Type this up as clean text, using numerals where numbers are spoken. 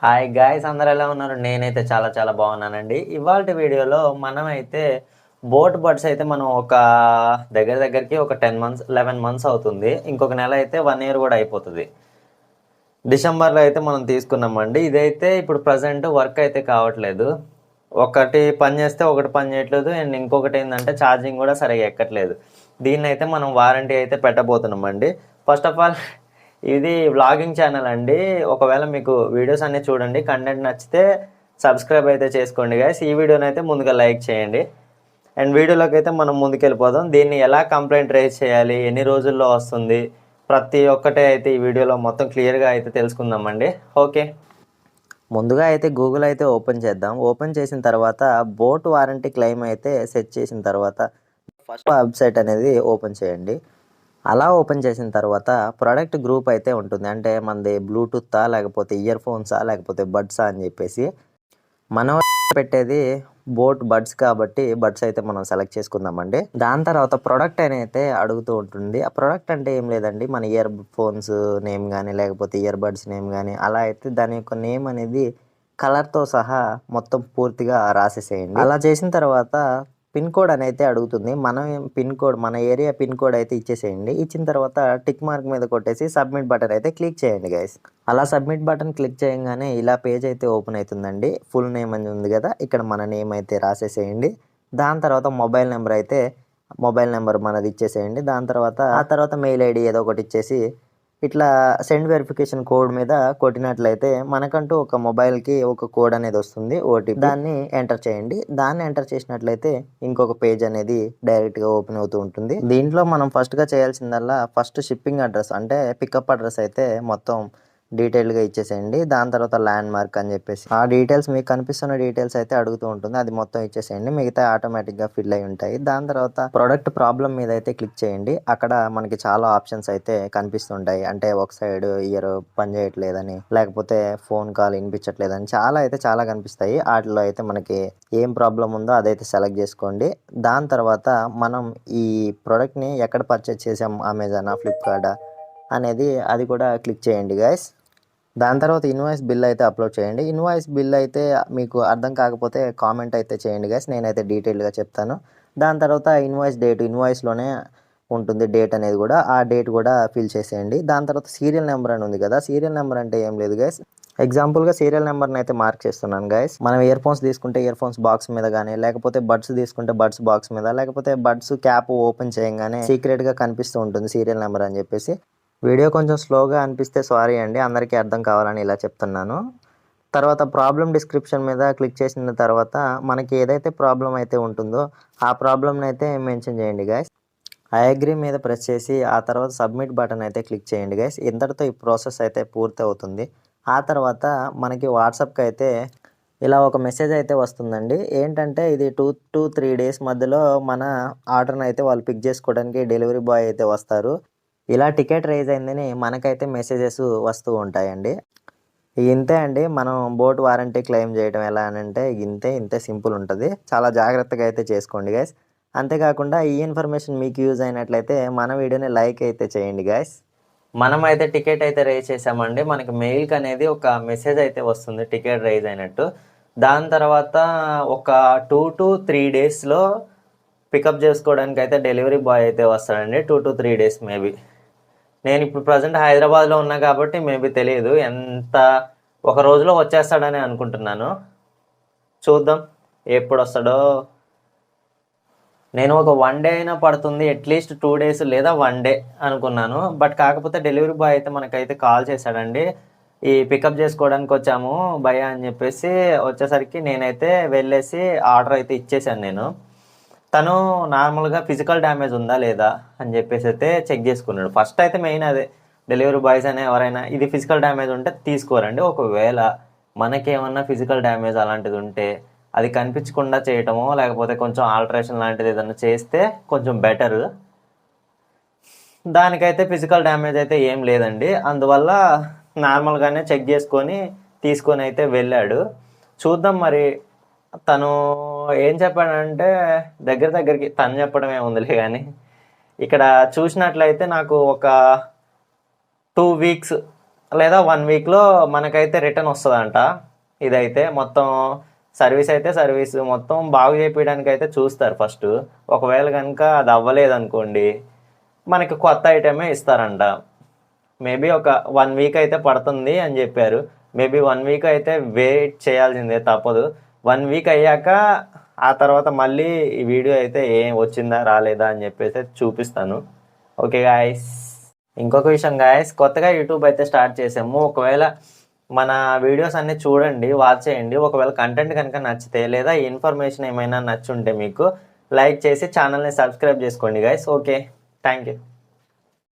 Hi guys, అందరు ఎలా ఉన్నారు? నేనైతే చాలా చాలా బాగున్నానండి. ఇవాళ వీడియోలో మనమైతే బోట్ బడ్స్ అయితే మనం ఒక దగ్గరికి ఒక 10 మంత్స్ 11 మంత్స్ అవుతుంది. ఇంకొక నెల అయితే 1 ఇయర్ కూడా అయిపోతుంది. డిసెంబర్లో అయితే మనం తీసుకున్నామండి. ఇదైతే ఇప్పుడు ప్రజెంట్ వర్క్ అయితే కావట్లేదు. ఒకటి పని చేస్తే ఒకటి పని చేయట్లేదు, అండ్ ఇంకొకటి ఏంటంటే ఛార్జింగ్ కూడా సరిగా ఎక్కట్లేదు. దీన్ని అయితే మనం వారంటీ అయితే పెట్టబోతున్నామండి. ఫస్ట్ ఆఫ్ ఆల్ ఇది వ్లాగింగ్ ఛానల్ అండి. ఒకవేళ మీకు వీడియోస్ అన్నీ చూడండి, కంటెంట్ నచ్చితే సబ్స్క్రైబ్ అయితే చేసుకోండి గైస్. ఈ వీడియోని అయితే ముందుగా లైక్ చేయండి. అండ్ వీడియోలోకి అయితే మనం ముందుకెళ్ళిపోదాం. దీన్ని ఎలా కంప్లైంట్ రైజ్ చేయాలి, ఎన్ని రోజుల్లో వస్తుంది, ప్రతి ఒక్కటే అయితే ఈ వీడియోలో మొత్తం క్లియర్గా అయితే తెలుసుకుందామండి. ఓకే, ముందుగా అయితే గూగుల్ అయితే ఓపెన్ చేద్దాం. ఓపెన్ చేసిన తర్వాత బోట్ వారంటీ క్లెయిమ్ అయితే సెట్ చేసిన తర్వాత ఫస్ట్ వెబ్సైట్ అనేది ఓపెన్ చేయండి. అలా ఓపెన్ చేసిన తర్వాత ప్రోడక్ట్ గ్రూప్ అయితే ఉంటుంది. అంటే మనది బ్లూటూతా, లేకపోతే ఇయర్ ఫోన్సా, లేకపోతే బడ్సా అని చెప్పేసి మనం పెట్టేది బోట్ బడ్స్ కాబట్టి బడ్స్ అయితే మనం సెలెక్ట్ చేసుకుందామండి. దాని తర్వాత ప్రోడక్ట్ అని అయితే అడుగుతూ ఉంటుంది. ఆ ప్రోడక్ట్ అంటే ఏం లేదండి, మన ఇయర్ ఫోన్స్ నేమ్ కానీ లేకపోతే ఇయర్ బడ్స్ నేమ్ కానీ అలా అయితే దాని యొక్క నేమ్ అనేది కలర్తో సహా మొత్తం పూర్తిగా రాసేసేయండి. అలా చేసిన తర్వాత పిన్ కోడ్ అని అయితే అడుగుతుంది. మనం పిన్ కోడ్, మన ఏరియా పిన్ కోడ్ అయితే ఇచ్చేసేయండి. ఇచ్చిన తర్వాత టిక్ మార్క్ మీద కొట్టేసి సబ్మిట్ బటన్ అయితే క్లిక్ చేయండి గైస్. అలా సబ్మిట్ బటన్ క్లిక్ చేయగానే ఇలా పేజ్ అయితే ఓపెన్ అవుతుందండి. ఫుల్ నేమ్ అని ఉంది కదా, ఇక్కడ మన నేమ్ అయితే రాసేసేయండి. దాని తర్వాత మొబైల్ నెంబర్ మనది ఇచ్చేసేయండి. దాని తర్వాత మెయిల్ ఐడి ఏదో ఒకటి ఇచ్చేసి ఇట్లా సెండ్ వెరిఫికేషన్ కోడ్ మీద కొట్టినట్లయితే మనకంటూ ఒక మొబైల్కి ఒక కోడ్ అనేది వస్తుంది, ఓటీపీ. దాన్ని ఎంటర్ చేయండి. దాన్ని ఎంటర్ చేసినట్లయితే ఇంకొక పేజ్ అనేది డైరెక్ట్గా ఓపెన్ అవుతూ ఉంటుంది. దీంట్లో మనం ఫస్ట్గా చేయాల్సిందల్లా ఫస్ట్ షిప్పింగ్ అడ్రస్ అంటే పికప్ అడ్రస్ అయితే మొత్తం డీటెయిల్గా ఇచ్చేసేయండి. దాని తర్వాత ల్యాండ్ మార్క్ అని చెప్పేసి ఆ డీటెయిల్స్, మీకు కనిపిస్తున్న డీటెయిల్స్ అయితే అడుగుతూ ఉంటుంది, అది మొత్తం ఇచ్చేసేయండి. మిగతా ఆటోమేటిక్గా ఫిల్ అయి ఉంటాయి. దాని తర్వాత ప్రొడక్ట్ ప్రాబ్లం మీద అయితే క్లిక్ చేయండి. అక్కడ మనకి చాలా ఆప్షన్స్ అయితే కనిపిస్తుంటాయి. అంటే ఒక సైడ్ ఇయర్ పని చేయట్లేదని, లేకపోతే ఫోన్ కాల్ వినిపించట్లేదని చాలా కనిపిస్తాయి. వాటిలో అయితే మనకి ఏం ప్రాబ్లం ఉందో అదైతే సెలెక్ట్ చేసుకోండి. దాని తర్వాత మనం ఈ ప్రోడక్ట్ని ఎక్కడ పర్చేజ్ చేసాం, అమెజానా, ఫ్లిప్కార్టా అనేది అది కూడా క్లిక్ చేయండి గైస్. దాని తర్వాత ఇన్వాయిస్ బిల్ అయితే అప్లోడ్ చేయండి. ఇన్వాయిస్ బిల్ అయితే మీకు అర్థం కాకపోతే కామెంట్ అయితే చేయండి గైస్, నేనైతే డీటెయిల్గా చెప్తాను. దాని తర్వాత ఇన్వాయిస్ డేట్, ఇన్వాయిస్లోనే ఉంటుంది డేట్ అనేది కూడా, ఆ డేట్ కూడా ఫిల్ చేసేయండి. దాని తర్వాత సీరియల్ నెంబర్ అని ఉంది కదా, సీరియల్ నెంబర్ అంటే ఏం లేదు గైస్, ఎగ్జాంపుల్గా సీరియల్ నెంబర్ని అయితే మార్క్ చేస్తున్నాను గైస్. మనం ఇయర్ ఫోన్స్ తీసుకుంటే ఇయర్ ఫోన్స్ బాక్స్ మీద కానీ, లేకపోతే బడ్స్ తీసుకుంటే బడ్స్ బాక్స్ మీద, లేకపోతే బడ్స్ క్యాప్ ఓపెన్ చేయగానే సీక్రెట్గా కనిపిస్తూ ఉంటుంది సీరియల్ నెంబర్ అని చెప్పేసి. వీడియో కొంచెం స్లోగా అనిపిస్తే సారీ అండి, అందరికీ అర్థం కావాలని ఇలా చెప్తున్నాను. తర్వాత ప్రాబ్లం డిస్క్రిప్షన్ మీద క్లిక్ చేసిన తర్వాత మనకి ఏదైతే ప్రాబ్లం అయితే ఉంటుందో ఆ ప్రాబ్లమ్ని అయితే మెన్షన్ చేయండి గైస్. ఐ అగ్రీ మీద ప్రెస్ చేసి ఆ తర్వాత సబ్మిట్ బటన్ అయితే క్లిక్ చేయండి గైస్. ఇంతటితో ఈ ప్రాసెస్ అయితే పూర్తి అవుతుంది. ఆ తర్వాత మనకి వాట్సాప్కి అయితే ఇలా ఒక మెసేజ్ అయితే వస్తుందండి. ఏంటంటే ఇది 2 to 3 days మధ్యలో మన ఆర్డర్ని అయితే వాళ్ళు పిక్ చేసుకోవడానికి డెలివరీ బాయ్ అయితే వస్తారు. ఇలా టికెట్ రైజ్ అయిందని మనకైతే మెసేజెస్ వస్తూ ఉంటాయండి. ఇంతే అండి, మనం బోట్ వారంటీ క్లెయిమ్ చేయడం ఎలా అని అంటే ఇంతే సింపుల్ ఉంటుంది. చాలా జాగ్రత్తగా అయితే చేసుకోండి గైస్. అంతేకాకుండా ఈ ఇన్ఫర్మేషన్ మీకు యూజ్ అయినట్లయితే మన వీడియోని లైక్ అయితే చేయండి గైస్. మనం అయితే టికెట్ అయితే రైజ్ చేసామండి. మనకి మెయిల్కి అనేది ఒక మెసేజ్ అయితే వస్తుంది టికెట్ రైజ్ అయినట్టు. దాని తర్వాత ఒక 2 to 3 daysలో పికప్ చేసుకోవడానికి అయితే డెలివరీ బాయ్ అయితే వస్తాడండి. 2 to 3 days మేబీ. నేను ఇప్పుడు ప్రజెంట్ హైదరాబాద్లో ఉన్నా కాబట్టి మేబీ తెలియదు, ఎంత ఒక రోజులో వచ్చేస్తాడని అనుకుంటున్నాను. చూద్దాం ఎప్పుడు వస్తాడో. నేను ఒక 1 day అయినా పడుతుంది, అట్లీస్ట్ 2 days లేదా 1 day అనుకున్నాను. బట్ కాకపోతే డెలివరీ బాయ్ అయితే మనకైతే కాల్ చేశాడండి. ఈ పికప్ చేసుకోవడానికి వచ్చాము భయ్య అని చెప్పేసి. వచ్చేసరికి నేనైతే వెళ్ళేసి ఆర్డర్ అయితే ఇచ్చేసాను నేను. తను నార్మల్గా ఫిజికల్ డ్యామేజ్ ఉందా లేదా అని చెప్పేసి అయితే చెక్ చేసుకున్నాడు. ఫస్ట్ అయితే మెయిన్ అదే, డెలివరీ బాయ్స్ అయినా ఎవరైనా ఇది ఫిజికల్ డ్యామేజ్ ఉంటే తీసుకోరండి. ఒకవేళ మనకేమన్నా ఫిజికల్ డ్యామేజ్ అలాంటిది ఉంటే అది కనిపించకుండా చేయటమో, లేకపోతే కొంచెం ఆల్టరేషన్ లాంటిది ఏదైనా చేస్తే కొంచెం బెటర్. దానికైతే ఫిజికల్ డ్యామేజ్ అయితే ఏం లేదండి. అందువల్ల నార్మల్గానే చెక్ చేసుకొని తీసుకొని అయితే వెళ్ళాడు. చూద్దాం మరి తను ఏం చెప్పాడంటే, దగ్గరికి తను చెప్పడమే ఉందిలే కానీ, ఇక్కడ చూసినట్లయితే నాకు ఒక 2 weeks లేదా 1 వీక్లో మనకైతే రిటర్న్ వస్తుందంట. ఇదైతే మొత్తం సర్వీస్ మొత్తం బాగు చేయించడానికి అయితే చూస్తారు ఫస్ట్. ఒకవేళ కనుక అది అవ్వలేదనుకోండి మనకి కొత్త ఐటమే ఇస్తారంట. మేబీ ఒక 1 వీక్ అయితే పడుతుంది అని చెప్పారు. మేబీ 1 వీక్ అయితే వెయిట్ చేయాల్సిందే, తప్పదు. 1 వీక్ అయ్యాక ఆ తర్వాత మళ్ళీ ఈ వీడియో అయితే ఏం వచ్చిందా రాలేదా అని చెప్పేసి చూపిస్తాను. ఓకే గాయస్, ఇంకొక విషయం గాయస్, కొత్తగా యూట్యూబ్ అయితే స్టార్ట్ చేసాము. ఒకవేళ మన వీడియోస్ అన్నీ చూడండి, వాచ్ చేయండి. ఒకవేళ కంటెంట్ కనుక నచ్చితే లేదా ఇన్ఫర్మేషన్ ఏమైనా నచ్చుంటే మీకు లైక్ చేసి ఛానల్ని సబ్స్క్రైబ్ చేసుకోండి గాయస్. Okay, thank you.